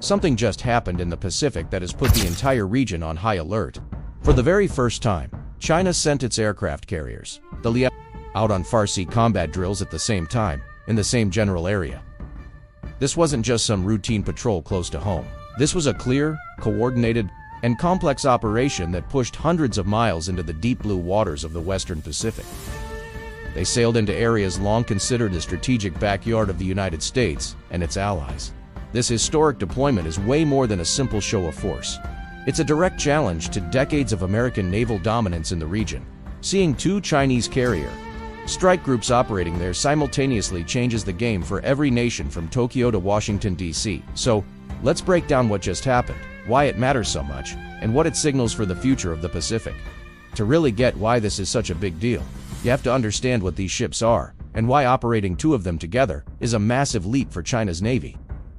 something just happened in the Pacific that has put the entire region on high alert. For the very first time, China sent its aircraft carriers, the Liaoning, out on Farsi combat drills at the same time, in the same general area. This wasn't just some routine patrol close to home. This was a clear, coordinated, and complex operation that pushed hundreds of miles into the deep blue waters of the Western Pacific. They sailed into areas long considered the strategic backyard of the United States and its allies. This historic deployment is way more than a simple show of force. It's a direct challenge to decades of American naval dominance in the region. Seeing two Chinese carrier strike groups operating there simultaneously changes the game for every nation from Tokyo to Washington, D.C. So, let's break down what just happened, why it matters so much, and what it signals for the future of the Pacific. To really get why this is such a big deal, you have to understand what these ships are, and why operating two of them together is a massive leap for China's Navy.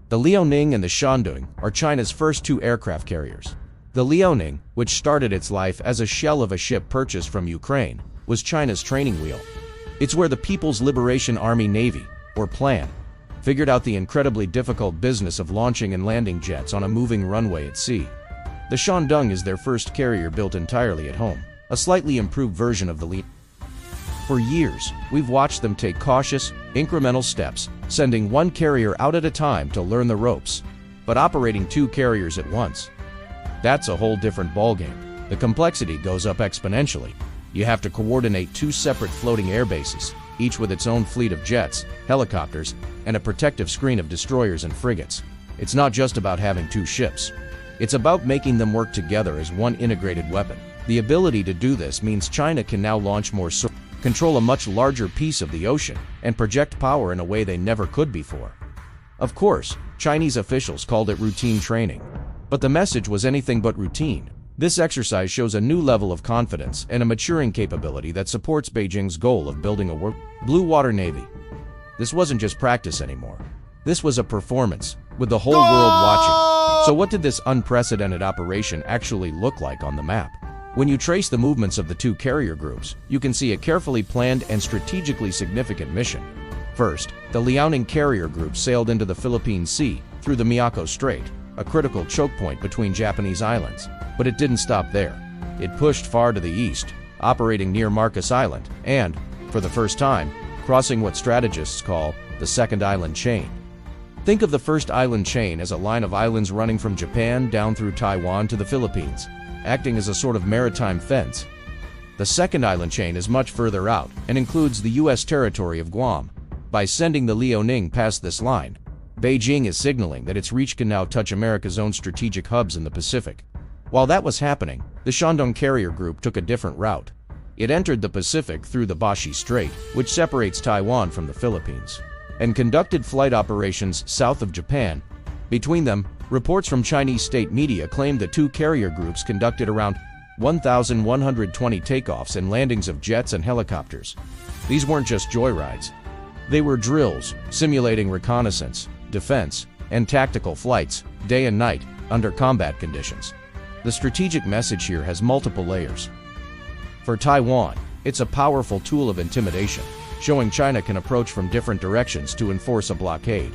The Liaoning and the Shandong are China's first two aircraft carriers. The Liaoning, which started its life as a shell of a ship purchased from Ukraine, was China's training wheel. It's where the People's Liberation Army Navy, or PLAN, figured out the incredibly difficult business of launching and landing jets on a moving runway at sea. The Shandong is their first carrier built entirely at home, a slightly improved version of the Liaoning. For years, we've watched them take cautious, incremental steps, sending one carrier out at a time to learn the ropes, but operating two carriers at once. That's a whole different ballgame. The complexity goes up exponentially. You have to coordinate two separate floating air bases, each with its own fleet of jets, helicopters, and a protective screen of destroyers and frigates. It's not just about having two ships. It's about making them work together as one integrated weapon. The ability to do this means China can now launch more sorties, control a much larger piece of the ocean, and project power in a way they never could before. Of course, Chinese officials called it routine training, but the message was anything but routine. This exercise shows a new level of confidence and a maturing capability that supports Beijing's goal of building a blue water navy. This wasn't just practice anymore. This was a performance, with the whole world watching. So what did this unprecedented operation actually look like on the map? When you trace the movements of the two carrier groups, you can see a carefully planned and strategically significant mission. First, the Liaoning carrier group sailed into the Philippine Sea through the Miyako Strait, a critical choke point between Japanese islands. But it didn't stop there. It pushed far to the east, operating near Marcus Island, and, for the first time, crossing what strategists call the second island chain. Think of the first island chain as a line of islands running from Japan down through Taiwan to the Philippines, acting as a sort of maritime fence. The second island chain is much further out and includes the U.S. territory of Guam. By sending the Liaoning past this line, Beijing is signaling that its reach can now touch America's own strategic hubs in the Pacific. While that was happening, the Shandong carrier group took a different route. It entered the Pacific through the Bashi Strait, which separates Taiwan from the Philippines, and conducted flight operations south of Japan. Between them, reports from Chinese state media claimed the two carrier groups conducted around 1,120 takeoffs and landings of jets and helicopters. These weren't just joyrides. They were drills, simulating reconnaissance, defense, and tactical flights, day and night, under combat conditions. The strategic message here has multiple layers. For Taiwan, it's a powerful tool of intimidation, showing China can approach from different directions to enforce a blockade.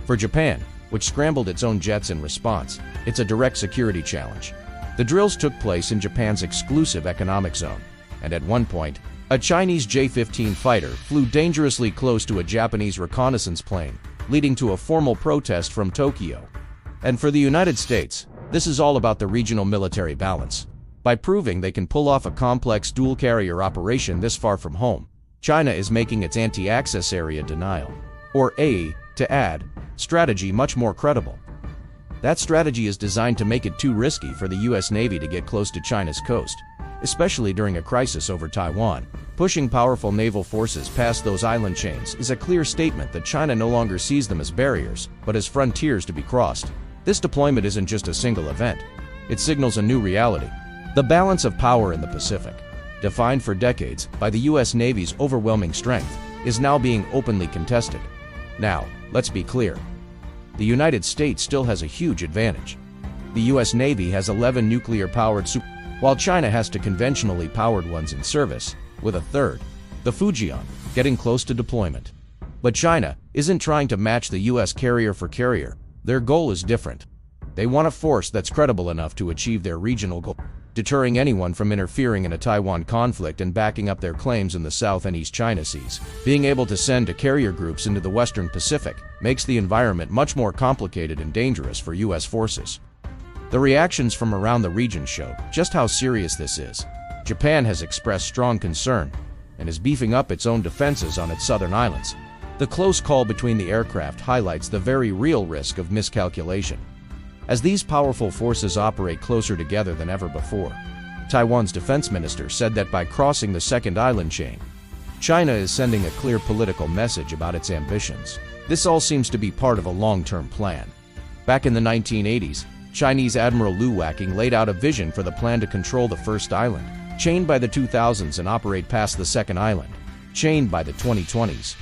For Japan, which scrambled its own jets in response, it's a direct security challenge. The drills took place in Japan's exclusive economic zone, and at one point, a Chinese J-15 fighter flew dangerously close to a Japanese reconnaissance plane, leading to a formal protest from Tokyo. And for the United States, this is all about the regional military balance. By proving they can pull off a complex dual-carrier operation this far from home, China is making its anti-access area denial, or AE, to add, strategy much more credible. That strategy is designed to make it too risky for the U.S. Navy to get close to China's coast, especially during a crisis over Taiwan. Pushing powerful naval forces past those island chains is a clear statement that China no longer sees them as barriers, but as frontiers to be crossed. This deployment isn't just a single event. It signals a new reality. The balance of power in the Pacific, defined for decades by the U.S. Navy's overwhelming strength, is now being openly contested. Now, let's be clear. The United States still has a huge advantage. The U.S. Navy has 11 nuclear-powered while China has two conventionally powered ones in service, with a third, the Fujian, getting close to deployment. But China isn't trying to match the U.S. carrier for carrier. Their goal is different. They want a force that's credible enough to achieve their regional goal, deterring anyone from interfering in a Taiwan conflict and backing up their claims in the South and East China Seas. Being able to send carrier groups into the Western Pacific makes the environment much more complicated and dangerous for U.S. forces. The reactions from around the region show just how serious this is. Japan has expressed strong concern and is beefing up its own defenses on its southern islands. The close call between the aircraft highlights the very real risk of miscalculation, as these powerful forces operate closer together than ever before. Taiwan's defense minister said that by crossing the second island chain, China is sending a clear political message about its ambitions. This all seems to be part of a long-term plan. Back in the 1980s, Chinese Admiral Liu Wacking laid out a vision for the plan to control the first island, chained by the 2000s, and operate past the second island, chained by the 2020s.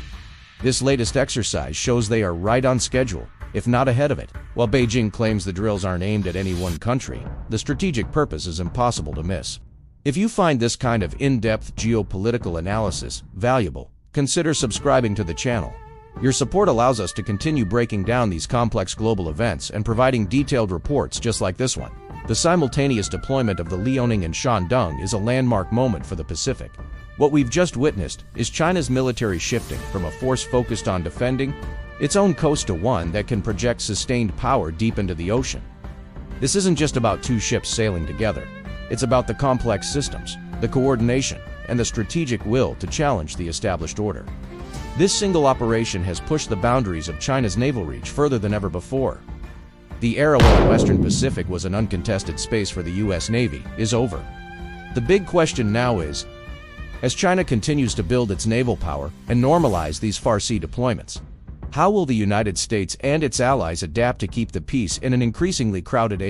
This latest exercise shows they are right on schedule, if not ahead of it. While Beijing claims the drills aren't aimed at any one country, the strategic purpose is impossible to miss. If you find this kind of in-depth geopolitical analysis valuable, consider subscribing to the channel. Your support allows us to continue breaking down these complex global events and providing detailed reports just like this one. The simultaneous deployment of the Liaoning and Shandong is a landmark moment for the Pacific. What we've just witnessed is China's military shifting from a force focused on defending its own coast to one that can project sustained power deep into the ocean. This isn't just about two ships sailing together. It's about the complex systems, the coordination, and the strategic will to challenge the established order. This single operation has pushed the boundaries of China's naval reach further than ever before. The era when the Western Pacific was an uncontested space for the U.S. Navy is over. The big question now is, as China continues to build its naval power and normalize these far-sea deployments, how will the United States and its allies adapt to keep the peace in an increasingly crowded